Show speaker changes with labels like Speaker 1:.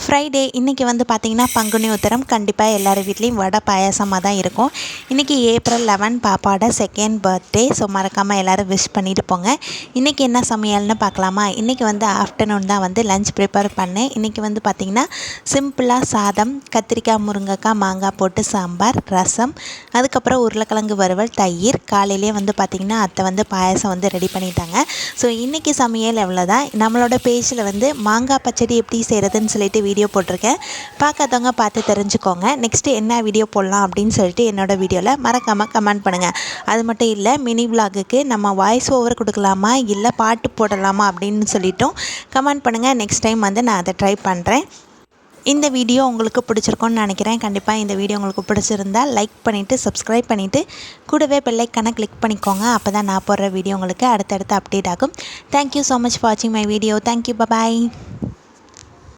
Speaker 1: Friday இன்றைக்கி வந்து பார்த்திங்கன்னா பங்குனி உத்திரம். கண்டிப்பாக எல்லார் வீட்லேயும் வடை பாயாசமாக தான் இருக்கும். இன்றைக்கி April 11 பாப்பாவோட செகண்ட் பர்த்டே. ஸோ மறக்காமல் எல்லோரும் விஷ் பண்ணிட்டு போங்க. இன்றைக்கி என்ன சமையல்னு பார்க்கலாமா? இன்றைக்கி வந்து ஆஃப்டர்நூன் தான் வந்து லஞ்ச் ப்ரிப்பேர் பண்ணேன். இன்றைக்கி வந்து பார்த்திங்கன்னா சிம்பிளாக சாதம், கத்திரிக்காய், முருங்கைக்காய், மாங்காய் போட்டு சாம்பார், ரசம், அதுக்கப்புறம் உருளைக்கிழங்கு வறுவல், தயிர். காலையிலே வந்து பார்த்திங்கன்னா அத்தை வந்து பாயாசம் வந்து ரெடி பண்ணிட்டாங்க. ஸோ இன்றைக்கி சமையல் எவ்வளோதான். நம்மளோட பேஜில் வந்து மாங்காய் பச்சடி எப்படி செய்கிறதுன்னு சொல்லிட்டு வீடியோ போட்டிருக்கேன். பார்க்காதவங்க பார்த்து தெரிஞ்சுக்கோங்க. நெக்ஸ்ட்டு என்ன வீடியோ போடலாம் அப்படின்னு சொல்லிட்டு என்னோடய வீடியோவில் மறக்காமல் கமெண்ட் பண்ணுங்கள். அது மட்டும் இல்லை, மினி விலாகுக்கு நம்ம வாய்ஸ் ஓவர் கொடுக்கலாமா இல்லை பாட்டு போடலாமா அப்படின்னு சொல்லிட்டும் கமெண்ட் பண்ணுங்கள். நெக்ஸ்ட் டைம் வந்து நான் அதை ட்ரை பண்ணுறேன். இந்த வீடியோ உங்களுக்கு பிடிச்சிருக்கோன்னு நினைக்கிறேன். கண்டிப்பாக இந்த வீடியோ உங்களுக்கு பிடிச்சிருந்தால் லைக் பண்ணிவிட்டு சப்ஸ்கிரைப் பண்ணிவிட்டு கூடவே பெல் ஐக்கானை கிளிக் பண்ணிக்கோங்க. அப்போ தான் நான் போடுற வீடியோ உங்களுக்கு அடுத்தடுத்து அப்டேட் ஆகும். தேங்க்யூ ஸோ மச் ஃபார் வாட்சிங் மை வீடியோ. Thank you, bye.